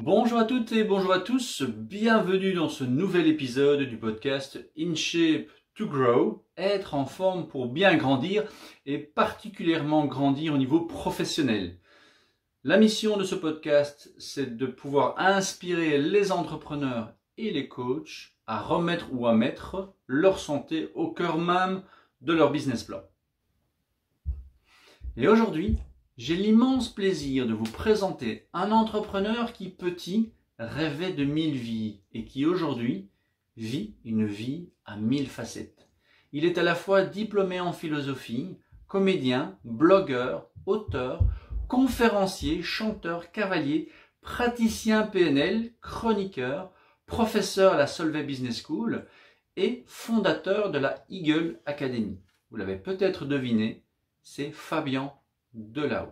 Bonjour à toutes et bonjour à tous, bienvenue dans ce nouvel épisode du podcast In Shape to Grow, être en forme pour bien grandir et particulièrement grandir au niveau professionnel. La mission de ce podcast, c'est de pouvoir inspirer les entrepreneurs et les coachs à remettre ou à mettre leur santé au cœur même de leur business plan. Et aujourd'hui, j'ai l'immense plaisir de vous présenter un entrepreneur qui, petit, rêvait de 1000 vies et qui, aujourd'hui, vit une vie à 1000 facettes. Il est à la fois diplômé en philosophie, comédien, blogueur, auteur, conférencier, chanteur, cavalier, praticien PNL, chroniqueur, professeur à la Solvay Business School et fondateur de la Eagle Academy. Vous l'avez peut-être deviné, c'est Fabien Delahou.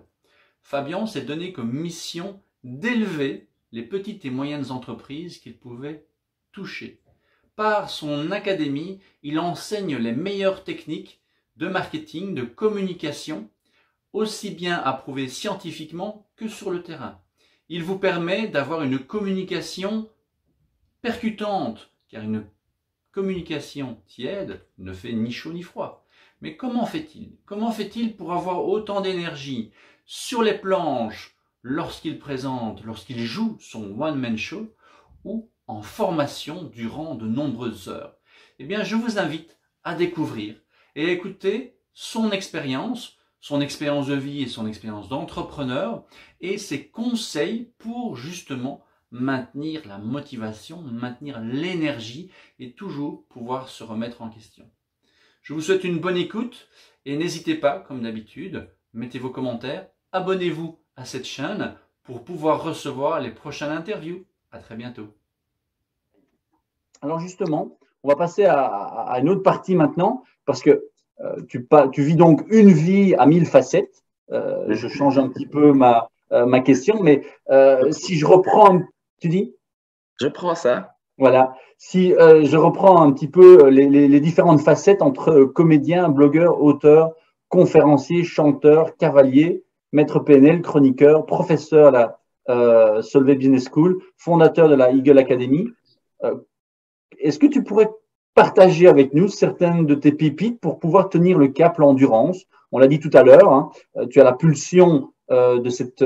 Fabien s'est donné comme mission d'élever les petites et moyennes entreprises qu'il pouvait toucher. Par son académie, il enseigne les meilleures techniques de marketing, de communication, aussi bien approuvées scientifiquement que sur le terrain. Il vous permet d'avoir une communication percutante, car une communication tiède ne fait ni chaud ni froid. Mais comment fait-il? Comment fait-il pour avoir autant d'énergie sur les planches lorsqu'il présente, lorsqu'il joue son one-man show ou en formation durant de nombreuses heures? Eh bien, je vous invite à découvrir et à écouter son expérience de vie et son expérience d'entrepreneur et ses conseils pour justement maintenir la motivation, maintenir l'énergie et toujours pouvoir se remettre en question. Je vous souhaite une bonne écoute et n'hésitez pas, comme d'habitude, mettez vos commentaires, abonnez-vous à cette chaîne pour pouvoir recevoir les prochaines interviews. À très bientôt. Alors justement, on va passer à une autre partie maintenant parce que tu vis donc une vie à 1000 facettes. Je change un petit peu ma question, mais si je reprends, tu dis? Je prends ça. Voilà. Si je reprends un petit peu les différentes facettes entre comédien, blogueur, auteur, conférencier, chanteur, cavalier, maître PNL, chroniqueur, professeur à la Solvay Business School, fondateur de la Eagle Academy, est-ce que tu pourrais partager avec nous certaines de tes pépites pour pouvoir tenir le cap, l'endurance? On l'a dit tout à l'heure, hein, tu as la pulsion de cette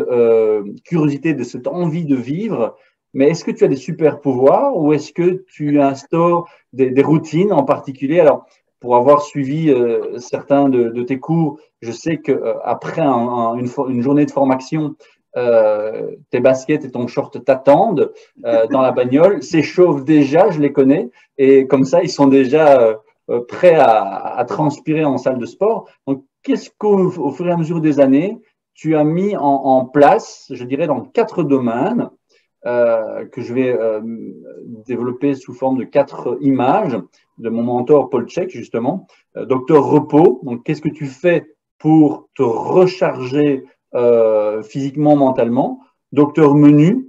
curiosité, de cette envie de vivre. Mais est-ce que tu as des super pouvoirs ou est-ce que tu instaures des routines en particulier? Alors, pour avoir suivi certains de tes cours, je sais qu'après une journée de formation, tes baskets et ton short t'attendent dans la bagnole, s'échauffent déjà, je les connais, et comme ça, ils sont déjà prêts à transpirer en salle de sport. Donc, qu'est-ce qu'au fur et à mesure des années, tu as mis en place, je dirais, dans 4 domaines que je vais développer sous forme de 4 images de mon mentor Paul Chek, justement. Docteur Repos, donc qu'est-ce que tu fais pour te recharger physiquement, mentalement? Docteur Menu,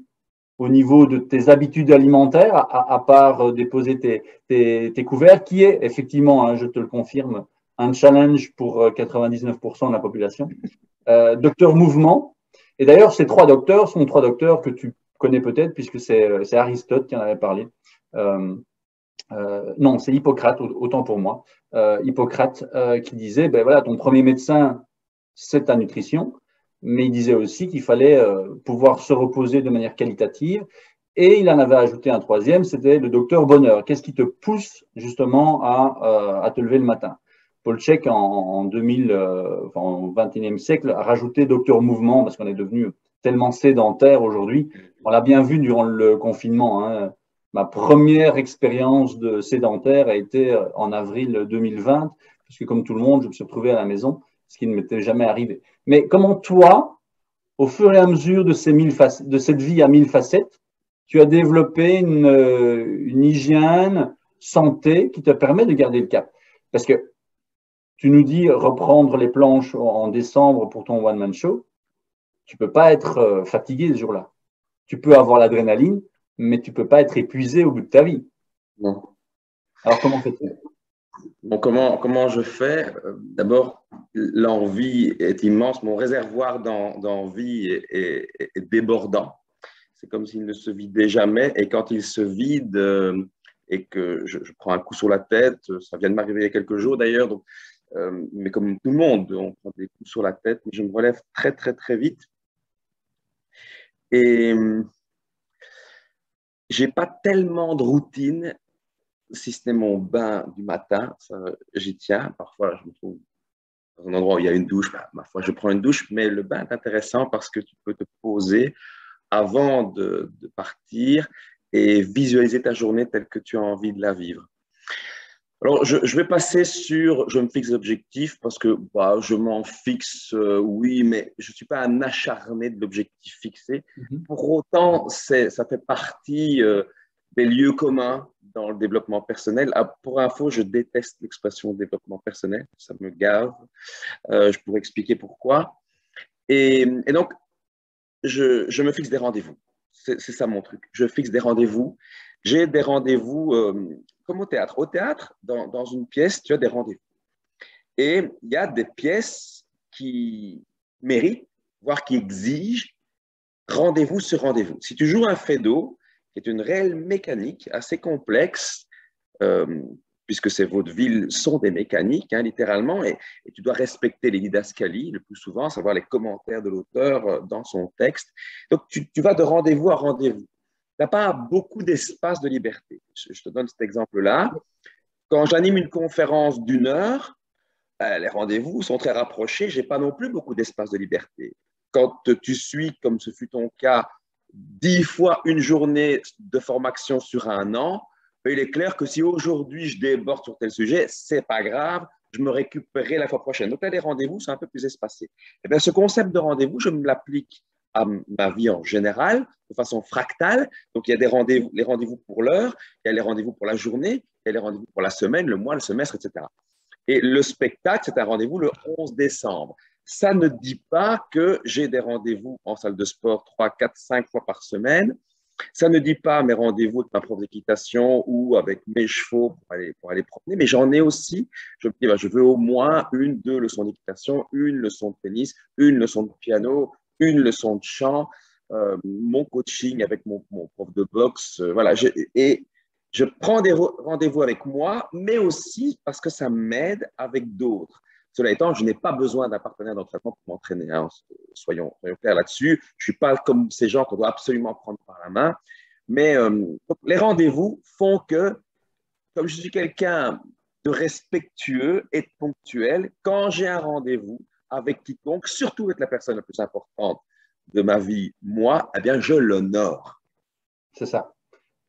au niveau de tes habitudes alimentaires, à part déposer tes couverts, qui est effectivement, hein, je te le confirme, un challenge pour 99% de la population. Docteur Mouvement, et d'ailleurs, ces 3 docteurs sont 3 docteurs que tu connais peut-être, puisque c'est Aristote qui en avait parlé. Non, c'est Hippocrate, autant pour moi. Hippocrate qui disait, ben voilà, ton premier médecin, c'est ta nutrition, mais il disait aussi qu'il fallait pouvoir se reposer de manière qualitative. Et il en avait ajouté un 3e, c'était le docteur Bonheur. Qu'est-ce qui te pousse justement à te lever le matin? Paul Chek, en 2000, au XXIe siècle, a rajouté docteur Mouvement, parce qu'on est devenu tellement sédentaire aujourd'hui. On l'a bien vu durant le confinement, hein. Ma première expérience de sédentaire a été en avril 2020, puisque comme tout le monde, je me suis retrouvé à la maison, ce qui ne m'était jamais arrivé. Mais comment toi, au fur et à mesure de cette vie à 1000 facettes, tu as développé une hygiène santé qui te permet de garder le cap? Parce que tu nous dis reprendre les planches en décembre pour ton one-man show, tu ne peux pas être fatigué ce jour-là. Tu peux avoir l'adrénaline, mais tu ne peux pas être épuisé au bout de ta vie. Non. Alors, comment fais-tu? Bon, comment je fais? D'abord, l'envie est immense. Mon réservoir d'envie est débordant. c'est comme s'il ne se vidait jamais. Et quand il se vide et que je prends un coup sur la tête, ça vient de m'arriver il y a quelques jours d'ailleurs, donc, mais comme tout le monde, on prend des coups sur la tête, mais je me relève très, très, très vite. Et j'ai pas tellement de routine, si ce n'est mon bain du matin, ça, j'y tiens. Parfois, je me trouve dans un endroit où il y a une douche, bah, ma foi, je prends une douche, mais le bain est intéressant parce que tu peux te poser avant de partir et visualiser ta journée telle que tu as envie de la vivre. Alors, je vais passer sur, je me fixe l'objectif parce que bah, je m'en fixe, oui, mais je ne suis pas un acharné de l'objectif fixé. Pour autant, ça fait partie des lieux communs dans le développement personnel. Ah, pour info, je déteste l'expression développement personnel, ça me gave. Je pourrais expliquer pourquoi. Et donc, je me fixe des rendez-vous. C'est ça mon truc. Je fixe des rendez-vous. J'ai des rendez-vous comme au théâtre. Au théâtre, dans une pièce, tu as des rendez-vous. Et il y a des pièces qui méritent, voire qui exigent rendez-vous sur rendez-vous. Si tu joues un Feydeau, qui est une réelle mécanique assez complexe, puisque ces vaudevilles sont des mécaniques, hein, littéralement, et tu dois respecter les didascalies, le plus souvent, savoir les commentaires de l'auteur dans son texte. Donc, tu vas de rendez-vous à rendez-vous. Tu n'as pas beaucoup d'espace de liberté. Je te donne cet exemple-là. Quand j'anime une conférence d'1 heure, les rendez-vous sont très rapprochés, je n'ai pas non plus beaucoup d'espace de liberté. Quand tu suis, comme ce fut ton cas, 10 fois une journée de formation sur 1 an, il est clair que si aujourd'hui je déborde sur tel sujet, ce n'est pas grave, je me récupérerai la fois prochaine. Donc là, les rendez-vous sont un peu plus espacés. Et bien, ce concept de rendez-vous, je me l'applique à ma vie en général, de façon fractale. Donc, il y a des rendez-vous, les rendez-vous pour l'heure, il y a les rendez-vous pour la journée, il y a les rendez-vous pour la semaine, le mois, le semestre, etc. Et le spectacle, c'est un rendez-vous le 11 décembre. Ça ne dit pas que j'ai des rendez-vous en salle de sport 3, 4, 5 fois par semaine. Ça ne dit pas mes rendez-vous avec ma prof d'équitation ou avec mes chevaux pour aller promener, mais j'en ai aussi. Je me dis, ben, je veux au moins 1, 2 leçons d'équitation, 1 leçon de tennis, 1 leçon de piano, 1 leçon de chant, mon coaching avec mon prof de boxe. Voilà. Et je prends des rendez-vous avec moi, mais aussi parce que ça m'aide avec d'autres. Cela étant, je n'ai pas besoin d'un partenaire d'entraînement pour m'entraîner. Hein. Soyons clairs là-dessus. Je ne suis pas comme ces gens qu'on doit absolument prendre par la main. Mais les rendez-vous font que, comme je suis quelqu'un de respectueux et de ponctuel, quand j'ai un rendez-vous avec quiconque, surtout avec la personne la plus importante de ma vie, moi, eh bien, je l'honore. C'est ça.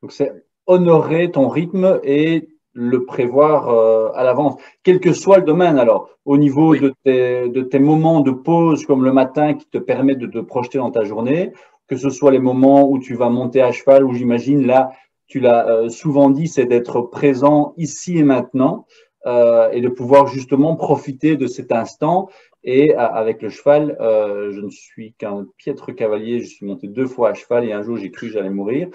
Donc, c'est honorer ton rythme et le prévoir à l'avance, quel que soit le domaine. Alors, au niveau Oui. de tes moments de pause, comme le matin, qui te permettent de te projeter dans ta journée, que ce soit les moments où tu vas monter à cheval, où j'imagine, là, tu l'as souvent dit, c'est d'être présent ici et maintenant et de pouvoir justement profiter de cet instant. Et avec le cheval, je ne suis qu'un piètre cavalier, je suis monté 2 fois à cheval et un jour, j'ai cru que j'allais mourir.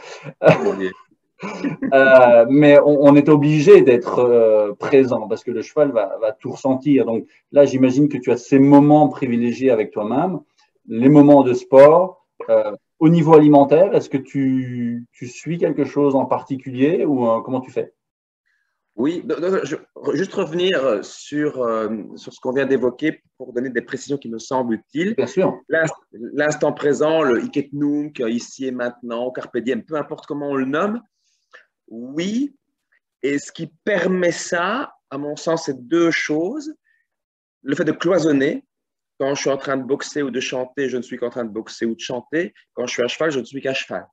Mais on est obligé d'être présent parce que le cheval va tout ressentir. Donc là, j'imagine que tu as ces moments privilégiés avec toi-même, les moments de sport. Au niveau alimentaire, est-ce que tu suis quelque chose en particulier ou comment tu fais? Oui, juste revenir sur ce qu'on vient d'évoquer pour donner des précisions qui me semblent utiles. Bien sûr. L'instant présent, le hic et nunc, ici et maintenant, carpe diem, peu importe comment on le nomme, oui. Et ce qui permet ça, à mon sens, c'est 2 choses. Le fait de cloisonner. Quand je suis en train de boxer ou de chanter, je ne suis qu'en train de boxer ou de chanter. Quand je suis à cheval, je ne suis qu'à cheval.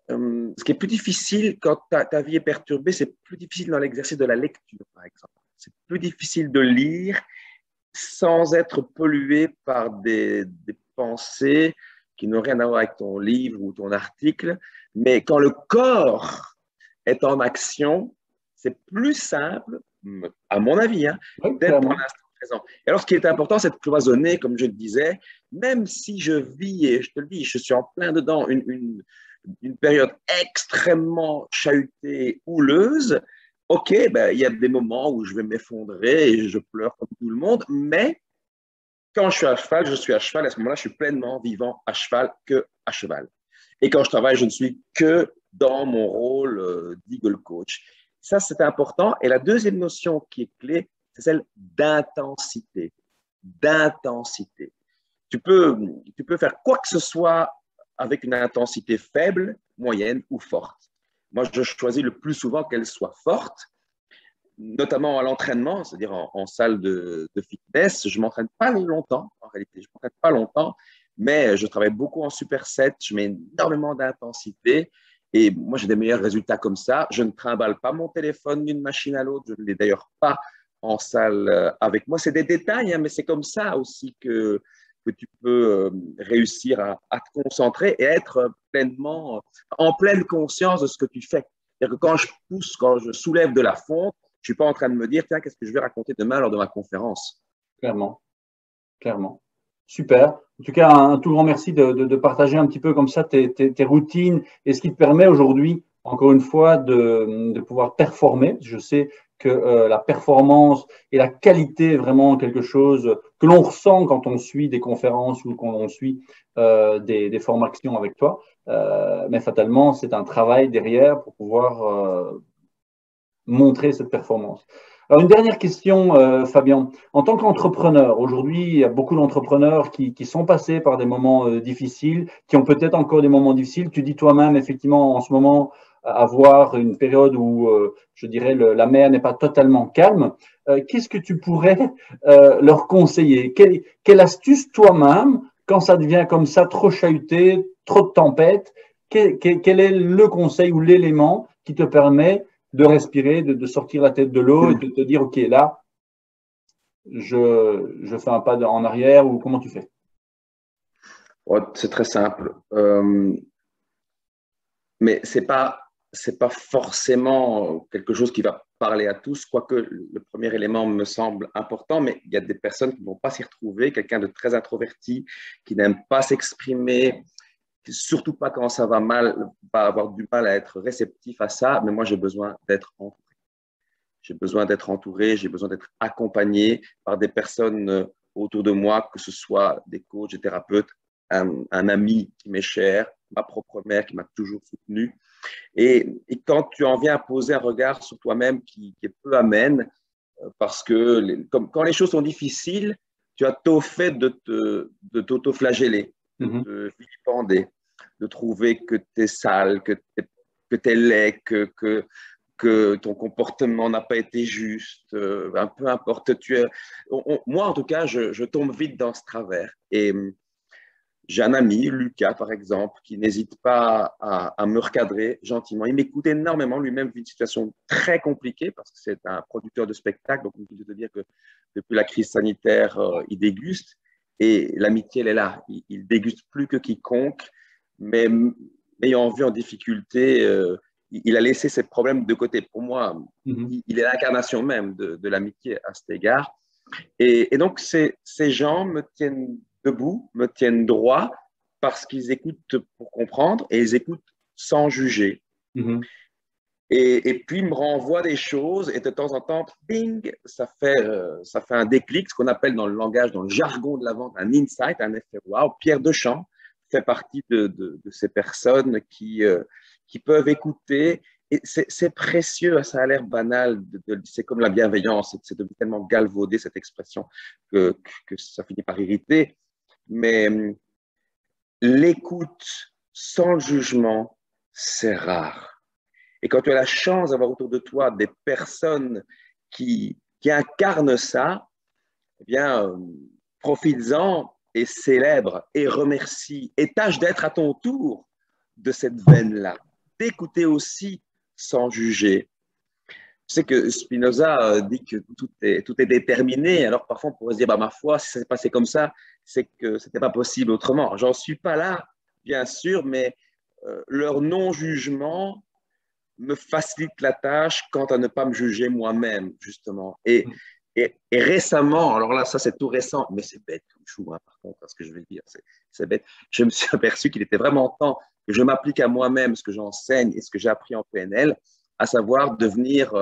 Ce qui est plus difficile quand ta vie est perturbée, c'est plus difficile dans l'exercice de la lecture, par exemple. C'est plus difficile de lire sans être pollué par des pensées qui n'ont rien à voir avec ton livre ou ton article. Mais quand le corps est en action, c'est plus simple, à mon avis, hein, Oui, d'être dans clairement. l'instant présent. Et alors, ce qui est important, c'est de cloisonner, comme je le disais, même si je vis, et je te le dis, je suis en plein dedans, une période extrêmement chahutée, houleuse. OK, ben, il y a des moments où je vais m'effondrer et je pleure comme tout le monde, mais quand je suis à cheval, je suis à cheval. À ce moment-là, je suis pleinement vivant à cheval que à cheval. Et quand je travaille, je ne suis que dans mon rôle d'Eagle Coach. Ça, c'est important. Et la deuxième notion qui est clé, c'est celle d'intensité. D'intensité. Tu peux faire quoi que ce soit avec une intensité faible, moyenne ou forte. Moi, je choisis le plus souvent qu'elle soit forte, notamment à l'entraînement, c'est-à-dire en salle de fitness. Je ne m'entraîne pas longtemps, en réalité. Je ne m'entraîne pas longtemps, mais je travaille beaucoup en superset. Je mets énormément d'intensité. Et moi, j'ai des meilleurs résultats comme ça. Je ne trimballe pas mon téléphone d'une machine à l'autre. Je ne l'ai d'ailleurs pas en salle avec moi. C'est des détails, hein, mais c'est comme ça aussi que tu peux réussir à te concentrer et être pleinement en pleine conscience de ce que tu fais. C'est-à-dire que quand je pousse, quand je soulève de la fonte, je ne suis pas en train de me dire, tiens, qu'est-ce que je vais raconter demain lors de ma conférence. Clairement, clairement. Super. En tout cas, un tout grand merci de partager un petit peu comme ça tes routines et ce qui te permet aujourd'hui, encore une fois, de pouvoir performer. Je sais que la performance et la qualité est vraiment quelque chose que l'on ressent quand on suit des conférences ou quand on suit des formations avec toi. Mais fatalement, c'est un travail derrière pour pouvoir montrer cette performance. Alors, une dernière question, Fabien. En tant qu'entrepreneur, aujourd'hui, il y a beaucoup d'entrepreneurs qui sont passés par des moments difficiles, qui ont peut-être encore des moments difficiles. Tu dis toi-même, effectivement, en ce moment, avoir une période où, je dirais, la mer n'est pas totalement calme. Qu'est-ce que tu pourrais leur conseiller? Quelle astuce toi-même, quand ça devient comme ça, trop chahuté, trop de tempêtes, quel est le conseil ou l'élément qui te permet de respirer, de sortir la tête de l'eau et de te dire, OK, là, je fais un pas en arrière ou comment tu fais? Ouais, c'est très simple. Mais c'est pas forcément quelque chose qui va parler à tous, quoique le premier élément me semble important, mais il y a des personnes qui ne vont pas s'y retrouver, quelqu'un de très introverti, qui n'aime pas s'exprimer, surtout pas quand ça va mal, va avoir du mal à être réceptif à ça, mais moi j'ai besoin d'être entouré. J'ai besoin d'être entouré, j'ai besoin d'être accompagné par des personnes autour de moi, que ce soit des coachs, des thérapeutes, un ami qui m'est cher, ma propre mère qui m'a toujours soutenu. Et quand tu en viens à poser un regard sur toi-même qui est peu amène, parce que quand les choses sont difficiles, tu as tôt fait de t'auto-flageller, de te vilipender, de trouver que tu es sale, que tu es laid, que ton comportement n'a pas été juste, peu importe. Moi, en tout cas, je tombe vite dans ce travers. Et j'ai un ami, Lucas, par exemple, qui n'hésite pas à me recadrer gentiment. Il m'écoute énormément. Lui-même vit une situation très compliquée parce que c'est un producteur de spectacle. Donc, inutile de te dire que depuis la crise sanitaire, il déguste. Et l'amitié, elle est là. Il déguste plus que quiconque. Mais ayant vu en difficulté, il a laissé ses problèmes de côté. Pour moi, il est l'incarnation même de l'amitié à cet égard. Et donc, ces gens me tiennent debout, me tiennent droit parce qu'ils écoutent pour comprendre et ils écoutent sans juger. Et puis, ils me renvoient des choses et de temps en temps, bing, ça fait un déclic, ce qu'on appelle dans le langage, dans le jargon de la vente, un insight, un effet wow. Pierre Dechamps fait partie de ces personnes qui peuvent écouter. Et c'est précieux, ça a l'air banal, c'est comme la bienveillance, c'est devenu tellement galvaudé cette expression que ça finit par irriter. Mais l'écoute sans le jugement, c'est rare. Et quand tu as la chance d'avoir autour de toi des personnes qui incarnent ça, eh bien, profites-en et célèbre et remercie et tâche d'être à ton tour de cette veine-là, d'écouter aussi sans juger. Je sais que Spinoza dit que tout est déterminé. Alors parfois on pourrait se dire, bah, ma foi, si ça s'est passé comme ça, c'est que ce n'était pas possible autrement. J'en suis pas là, bien sûr, mais leur non-jugement me facilite la tâche quant à ne pas me juger moi-même, justement. Et récemment, alors là, ça c'est tout récent, mais c'est bête comme chou, hein, par contre, ce que je vais dire, c'est bête. Je me suis aperçu qu'il était vraiment temps que je m'applique à moi-même ce que j'enseigne et ce que j'ai appris en PNL, à savoir devenir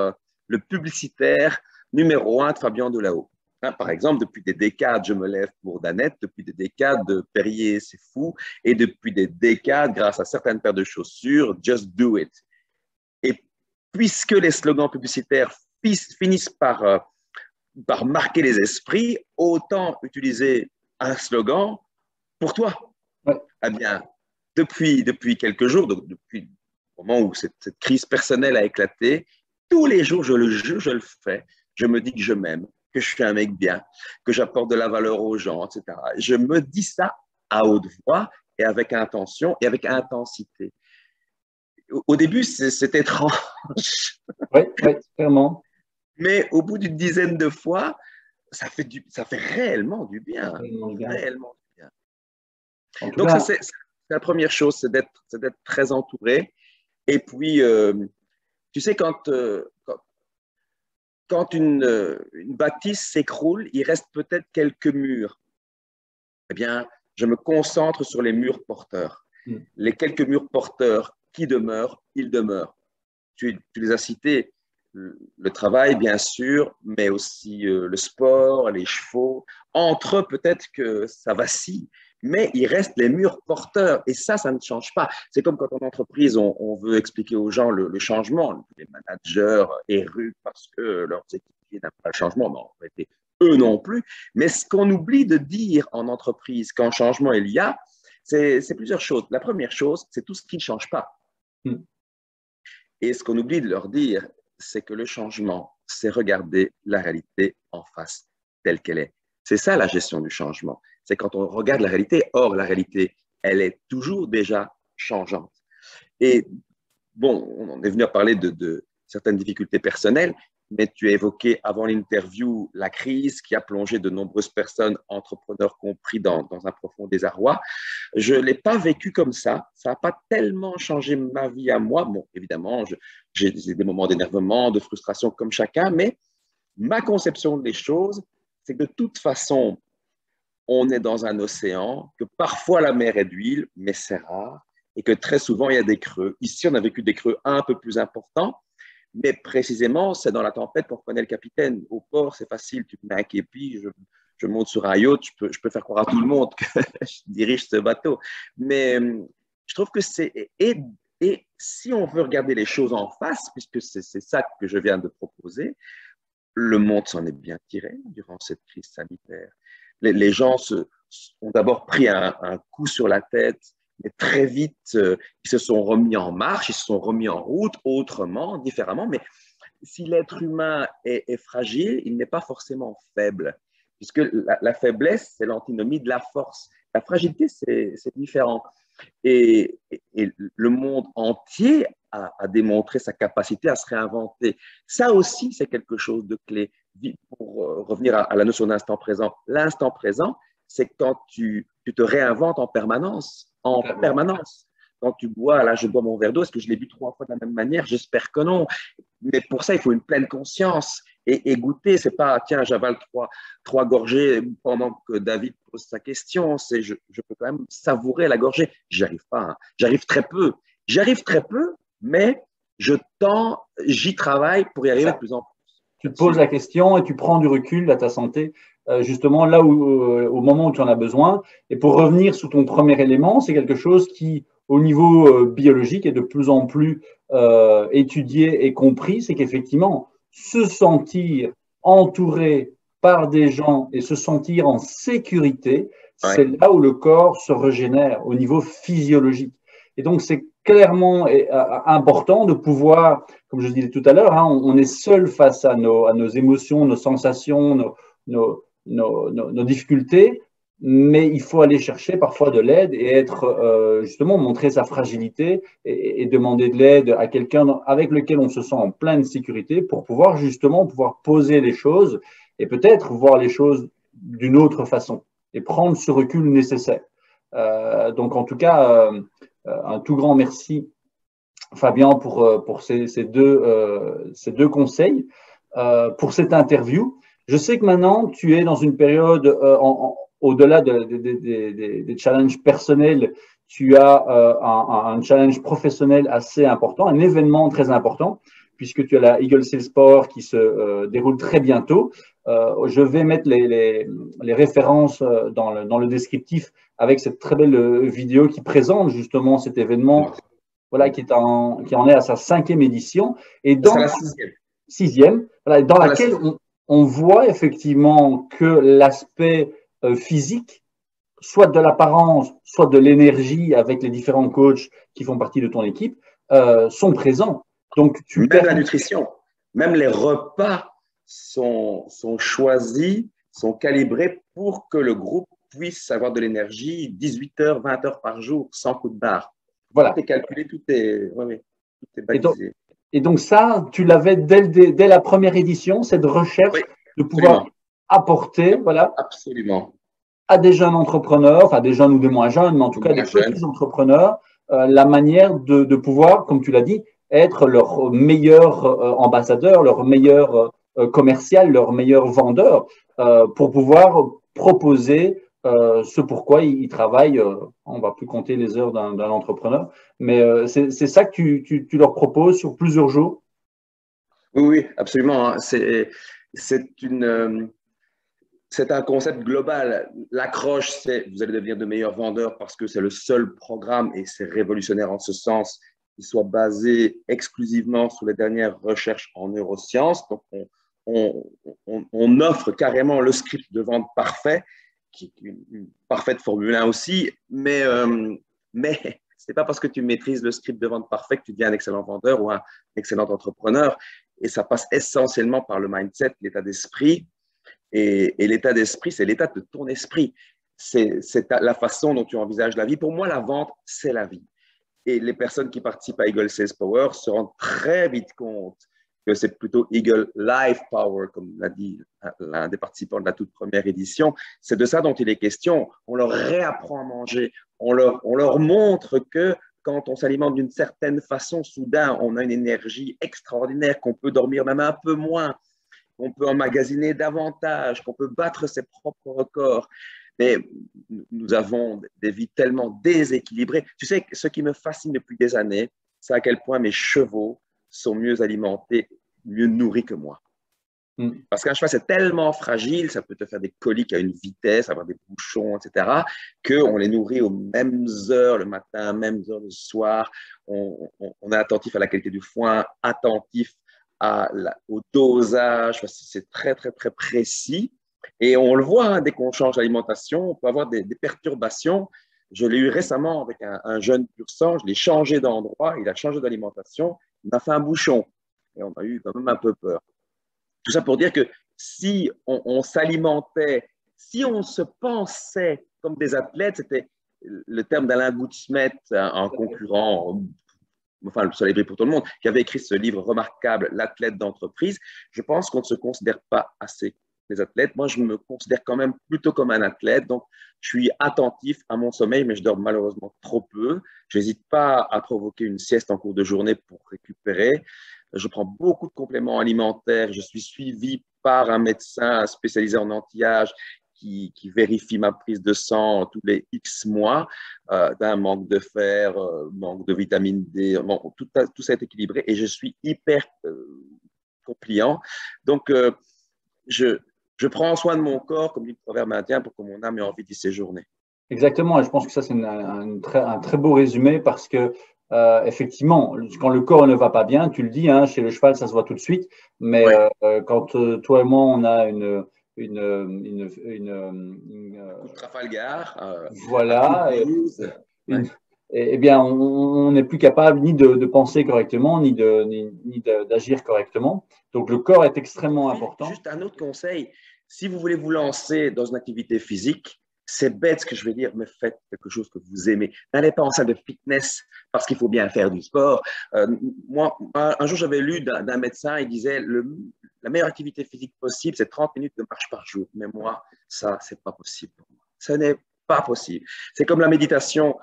le publicitaire numéro 1 de Fabien Delao. Hein, par exemple, depuis des décades, je me lève pour Danette, depuis des décades, Perrier, c'est fou, et depuis des décades, grâce à certaines paires de chaussures, Just Do It. Et puisque les slogans publicitaires finissent par marquer les esprits, autant utiliser un slogan pour toi. Ouais. Eh bien, depuis quelques jours, donc depuis le moment où cette crise personnelle a éclaté, tous les jours, je le jure, je le fais. Je me dis que je m'aime, que je suis un mec bien, que j'apporte de la valeur aux gens, etc. Je me dis ça à haute voix et avec intention et avec intensité. Au début, c'est étrange. Oui, clairement. Mais au bout d'une dizaine de fois, ça fait réellement du bien. Réellement du bien. Donc, ça, c'est la première chose, c'est d'être très entouré. Et puis, tu sais, quand une bâtisse s'écroule, il reste peut-être quelques murs. Eh bien, je me concentre sur les murs porteurs. Les quelques murs porteurs qui demeurent, ils demeurent. Tu les as cités, le travail, bien sûr, mais aussi le sport, les chevaux. Entre eux, peut-être que ça vacille, mais il reste les murs porteurs. Et ça ne change pas. C'est comme quand en entreprise, on veut expliquer aux gens le changement. Les managers érudent parce que leurs équipiers n'aiment pas le changement. Non, en fait, eux non plus. Mais ce qu'on oublie de dire en entreprise quand changement il y a, c'est plusieurs choses. La première chose, c'est tout ce qui ne change pas. Et ce qu'on oublie de leur dire, c'est que le changement, c'est regarder la réalité en face telle qu'elle est. C'est ça la gestion du changement. C'est quand on regarde la réalité. Or, la réalité, elle est toujours déjà changeante. Et bon, on est venu à parler de certaines difficultés personnelles, mais tu as évoqué avant l'interview la crise qui a plongé de nombreuses personnes, entrepreneurs compris, dans un profond désarroi. Je ne l'ai pas vécu comme ça. Ça n'a pas tellement changé ma vie à moi. Bon, évidemment, j'ai des moments d'énervement, de frustration comme chacun, mais ma conception des choses, c'est que de toute façon, on est dans un océan, que parfois la mer est d'huile, mais c'est rare, et que très souvent, il y a des creux. Ici, on a vécu des creux un peu plus importants, mais précisément, c'est dans la tempête qu'on connaît le capitaine. Au port, c'est facile, tu te mets un képi, je monte sur un yacht, je peux faire croire à tout le monde que je dirige ce bateau. Mais je trouve que c'est… Et si on veut regarder les choses en face, puisque c'est ça que je viens de proposer, le monde s'en est bien tiré durant cette crise sanitaire. Les gens ont d'abord pris un coup sur la tête, mais très vite, ils se sont remis en marche, ils se sont remis en route, autrement, différemment. Mais si l'être humain est fragile, il n'est pas forcément faible, puisque la faiblesse, c'est l'antinomie de la force. La fragilité, c'est différent. Et le monde entier a démontré sa capacité à se réinventer. Ça aussi, c'est quelque chose de clé. Pour revenir à la notion d'instant présent, l'instant présent, c'est quand tu te réinventes en permanence. En permanence. Quand tu bois, là, je bois mon verre d'eau, est-ce que je l'ai bu 3 fois de la même manière? J'espère que non. Mais pour ça, il faut une pleine conscience. Et goûter, c'est pas, tiens, j'avale trois gorgées pendant que David pose sa question. C'est, je peux quand même savourer la gorgée. J'y arrive pas. Hein. J'arrive très peu. Mais j'y travaille pour y arriver de plus en plus. Tu te poses la question et tu prends du recul à ta santé, justement là où, au moment où tu en as besoin. Et pour revenir sur ton premier élément, c'est quelque chose qui, au niveau biologique, est de plus en plus étudié et compris. C'est qu'effectivement, se sentir entouré par des gens et se sentir en sécurité, c'est là où le corps se régénère au niveau physiologique. Et donc, c'est clairement important de pouvoir, comme je disais tout à l'heure, hein, on est seul face à nos émotions, nos sensations, nos difficultés, mais il faut aller chercher parfois de l'aide et être justement montrer sa fragilité et demander de l'aide à quelqu'un avec lequel on se sent en pleine sécurité pour pouvoir justement poser les choses et peut-être voir les choses d'une autre façon et prendre ce recul nécessaire. Donc en tout cas, un tout grand merci, Fabien, pour ces deux conseils, pour cette interview. Je sais que maintenant, tu es dans une période, au-delà des challenges personnels, tu as un challenge professionnel assez important, un événement très important. puisque tu as la Eagle Sales Power qui se déroule très bientôt. Je vais mettre les références dans le descriptif avec cette très belle vidéo qui présente justement cet événement, voilà, qui en est à sa 5e édition. Et dans c'est la 6e. Sixième, voilà, dans laquelle on voit effectivement que l'aspect physique, soit de l'apparence, soit de l'énergie avec les différents coachs qui font partie de ton équipe, sont présents. Donc, même la nutrition, même les repas sont choisis, sont calibrés pour que le groupe puisse avoir de l'énergie 18 heures, 20 heures par jour sans coup de barre. Voilà. Tout est calculé, tout est balisé. Et donc ça, tu l'avais dès la première édition, cette recherche de pouvoir apporter, voilà, absolument, à des jeunes entrepreneurs, enfin des jeunes ou des moins jeunes, mais en tout cas des petits entrepreneurs, la manière de pouvoir, comme tu l'as dit, être leur meilleur ambassadeur, leur meilleur commercial, leur meilleur vendeur, pour pouvoir proposer ce pourquoi ils travaillent. On ne va plus compter les heures d'un entrepreneur, mais c'est ça que tu leur proposes sur plusieurs jours? Oui, absolument. Hein. C'est un concept global. L'accroche, c'est vous allez devenir de meilleurs vendeurs parce que c'est le seul programme, et c'est révolutionnaire en ce sens, qui soit basé exclusivement sur les dernières recherches en neurosciences. Donc, on offre carrément le script de vente parfait, qui est une parfaite Formule 1 aussi, mais ce n'est pas parce que tu maîtrises le script de vente parfait que tu deviens un excellent vendeur ou un excellent entrepreneur. Et ça passe essentiellement par le mindset, l'état d'esprit. Et l'état d'esprit, c'est l'état de ton esprit. C'est la façon dont tu envisages la vie. Pour moi, la vente, c'est la vie. Et les personnes qui participent à Eagle Sales Power se rendent très vite compte que c'est plutôt Eagle Life Power, comme l'a dit l'un des participants de la toute première édition. C'est de ça dont il est question. On leur réapprend à manger. On leur montre que quand on s'alimente d'une certaine façon, soudain, on a une énergie extraordinaire, qu'on peut dormir même un peu moins, qu'on peut emmagasiner davantage, qu'on peut battre ses propres records. Mais nous avons des vies tellement déséquilibrées. Tu sais, ce qui me fascine depuis des années, c'est à quel point mes chevaux sont mieux alimentés, mieux nourris que moi. Parce qu'un cheval, c'est tellement fragile, ça peut te faire des coliques à une vitesse, avoir des bouchons, etc., qu'on les nourrit aux mêmes heures le matin, mêmes heures le soir. On est attentif à la qualité du foin, attentif au dosage. C'est très, très, très précis. Et on le voit, hein, dès qu'on change l'alimentation, on peut avoir des perturbations. Je l'ai eu récemment avec un jeune pur sang, je l'ai changé d'endroit, il a changé d'alimentation, il m'a fait un bouchon. Et on a eu quand même un peu peur. Tout ça pour dire que si on s'alimentait, si on se pensait comme des athlètes, c'était le terme d'Alain Goudsmet, un concurrent, enfin le soleil brille pour tout le monde, qui avait écrit ce livre remarquable, L'athlète d'entreprise. Je pense qu'on ne se considère pas assez les athlètes. Moi, je me considère quand même plutôt comme un athlète. Donc, je suis attentif à mon sommeil, mais je dors malheureusement trop peu. Je n'hésite pas à provoquer une sieste en cours de journée pour récupérer. Je prends beaucoup de compléments alimentaires. Je suis suivi par un médecin spécialisé en anti-âge qui vérifie ma prise de sang tous les X mois, d'un manque de fer, manque de vitamine D. Bon, tout ça est équilibré et je suis hyper compliant. Donc, je prends soin de mon corps, comme dit le proverbe indien, pour que mon âme ait envie d'y séjourner. Exactement, et je pense que ça, c'est un très beau résumé parce que, effectivement, quand le corps ne va pas bien, tu le dis, hein, chez le cheval, ça se voit tout de suite, mais quand toi et moi, on a une Trafalgar, voilà, eh bien, on n'est plus capable ni de penser correctement, ni d'agir correctement. Donc, le corps est extrêmement important. Juste un autre conseil, si vous voulez vous lancer dans une activité physique, c'est bête ce que je vais dire, mais faites quelque chose que vous aimez. N'allez pas en salle de fitness parce qu'il faut bien faire du sport. Moi, un jour, j'avais lu d'un médecin, il disait la meilleure activité physique possible, c'est 30 minutes de marche par jour. Mais moi, ça, c'est pas possible pour moi. Ce n'est pas possible. C'est comme la méditation.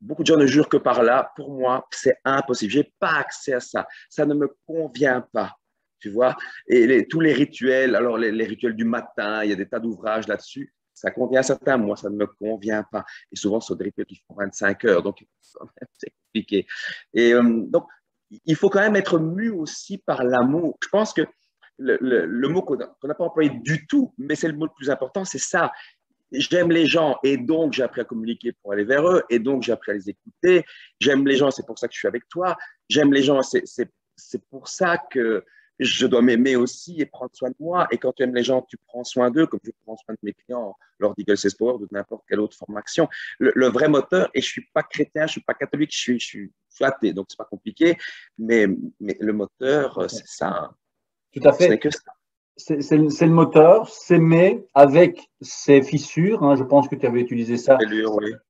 Beaucoup de gens ne jurent que par là. Pour moi, c'est impossible. Je n'ai pas accès à ça. Ça ne me convient pas. Tu vois, et tous les rituels, alors les rituels du matin, il y a des tas d'ouvrages là-dessus. Ça convient à certains, moi, ça ne me convient pas. Et souvent, ce sont des rituels qui font 25 heures, donc c'est compliqué. Et donc, il faut quand même être mu aussi par l'amour. Je pense que le mot qu'on n'a pas employé du tout, mais c'est le mot le plus important, c'est ça. J'aime les gens et donc j'ai appris à communiquer pour aller vers eux et donc j'ai appris à les écouter. J'aime les gens, c'est pour ça que je suis avec toi. J'aime les gens, c'est pour ça que je dois m'aimer aussi et prendre soin de moi. Et quand tu aimes les gens, tu prends soin d'eux, comme je prends soin de mes clients lors d'Eagle Sales Power ou de n'importe quelle autre formation. Le vrai moteur, et je ne suis pas chrétien, je ne suis pas catholique, je suis athée, donc ce n'est pas compliqué, mais le moteur, c'est ça. Tout à fait. Ce n'est que ça. C'est le moteur, s'aimer avec ses fissures. Hein, je pense que tu avais utilisé ça. Oui.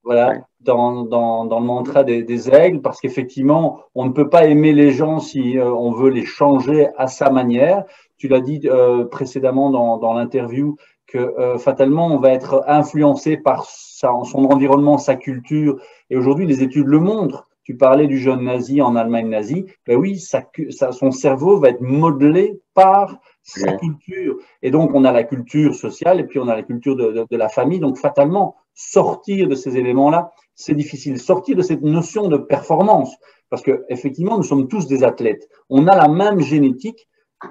Voilà, Oui. dans le mantra des aigles, parce qu'effectivement, on ne peut pas aimer les gens si on veut les changer à sa manière. Tu l'as dit précédemment dans l'interview que fatalement, on va être influencé par son environnement, sa culture. Et aujourd'hui, les études le montrent. Tu parlais du jeune nazi en Allemagne nazie. Ben oui, son cerveau va être modelé par sa culture. Et donc, on a la culture sociale et puis on a la culture de la famille. Donc, fatalement, sortir de ces éléments-là, c'est difficile. Sortir de cette notion de performance, parce qu'effectivement, nous sommes tous des athlètes. On a la même génétique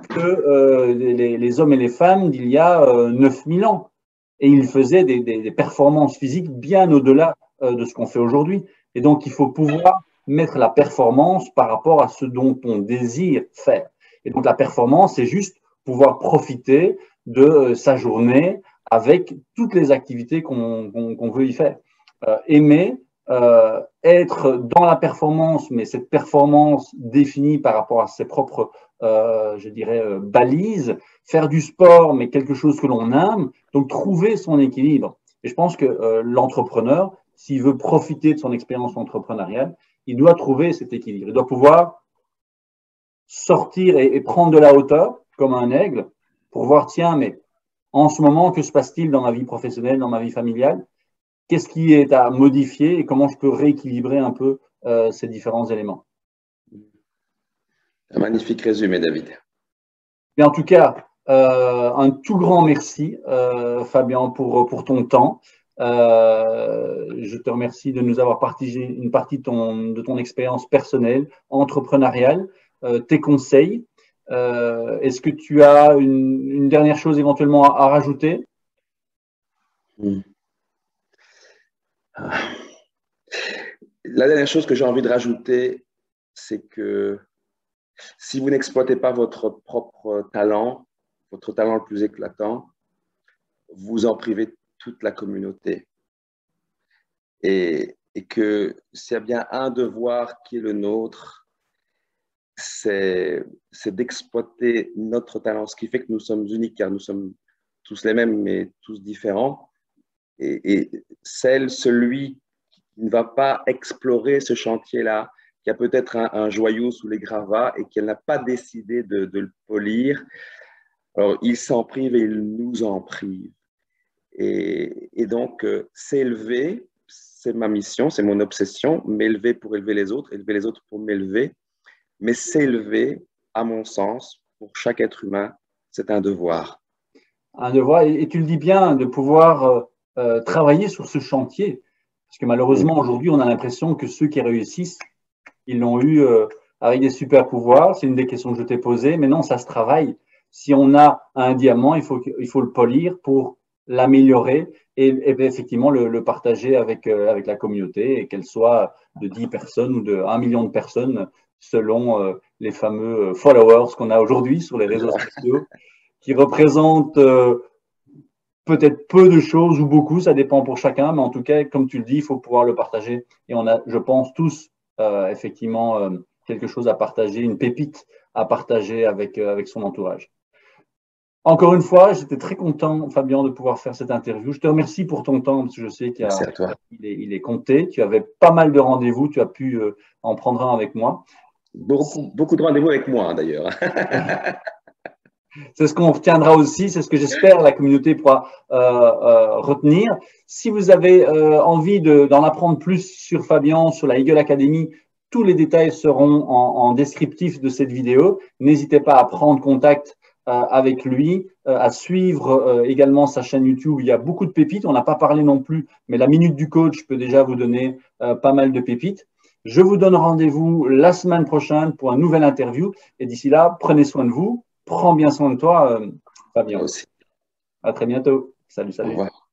que les hommes et les femmes d'il y a 9000 ans. Et ils faisaient des performances physiques bien au-delà de ce qu'on fait aujourd'hui. Et donc, il faut pouvoir mettre la performance par rapport à ce dont on désire faire. Et donc, la performance, c'est juste pouvoir profiter de sa journée avec toutes les activités qu'on veut y faire. Aimer, être dans la performance, mais cette performance définie par rapport à ses propres, je dirais, balises, faire du sport, mais quelque chose que l'on aime, donc trouver son équilibre. Et je pense que l'entrepreneur, s'il veut profiter de son expérience entrepreneuriale, il doit trouver cet équilibre. Il doit pouvoir sortir et prendre de la hauteur, comme un aigle, pour voir, tiens, mais en ce moment, que se passe-t-il dans ma vie professionnelle, dans ma vie familiale? Qu'est-ce qui est à modifier et comment je peux rééquilibrer un peu ces différents éléments? Un magnifique résumé, David. Mais en tout cas, un tout grand merci, Fabien, pour ton temps. Je te remercie de nous avoir partagé une partie de ton expérience personnelle, entrepreneuriale, tes conseils. Est-ce que tu as une dernière chose éventuellement à rajouter? La dernière chose que j'ai envie de rajouter, c'est que si vous n'exploitez pas votre propre talent, votre talent le plus éclatant, vous en privez toute la communauté. Et que s'il y a bien un devoir qui est le nôtre, c'est d'exploiter notre talent, ce qui fait que nous sommes uniques, car nous sommes tous les mêmes, mais tous différents. Et celui qui ne va pas explorer ce chantier-là, qui a peut-être un joyau sous les gravats et qui n'a pas décidé de le polir, alors il s'en prive et il nous en prive. Et donc, s'élever, c'est ma mission, c'est mon obsession, m'élever pour élever les autres pour m'élever. Mais s'élever, à mon sens, pour chaque être humain, c'est un devoir. Un devoir, et tu le dis bien, de pouvoir travailler sur ce chantier. Parce que malheureusement, aujourd'hui, on a l'impression que ceux qui réussissent, ils l'ont eu avec des super pouvoirs. C'est une des questions que je t'ai posées. Mais non, ça se travaille. Si on a un diamant, il faut le polir pour l'améliorer et effectivement le partager avec la communauté, et qu'elle soit de 10 personnes ou de 1 million de personnes, selon les fameux followers qu'on a aujourd'hui sur les réseaux sociaux, qui représentent peut-être peu de choses ou beaucoup, ça dépend pour chacun, mais en tout cas, comme tu le dis, il faut pouvoir le partager. Et on a, je pense, tous effectivement quelque chose à partager, une pépite à partager avec son entourage. Encore une fois, j'étais très content, Fabien, de pouvoir faire cette interview. Je te remercie pour ton temps, parce que je sais qu'il est compté. Tu avais pas mal de rendez-vous, tu as pu en prendre un avec moi. Beaucoup de rendez-vous avec moi, d'ailleurs. C'est ce qu'on retiendra aussi, c'est ce que j'espère la communauté pourra retenir. Si vous avez envie d'en apprendre plus sur Fabien, sur la Eagle Academy, tous les détails seront en descriptif de cette vidéo. N'hésitez pas à prendre contact avec lui, à suivre également sa chaîne YouTube. Il y a beaucoup de pépites, on n'a pas parlé non plus, mais la Minute du Coach peut déjà vous donner pas mal de pépites. Je vous donne rendez-vous la semaine prochaine pour un nouvel interview. Et d'ici là, prenez soin de vous. Prends bien soin de toi, Fabien. Moi aussi. À très bientôt. Salut, Au salut. revoir.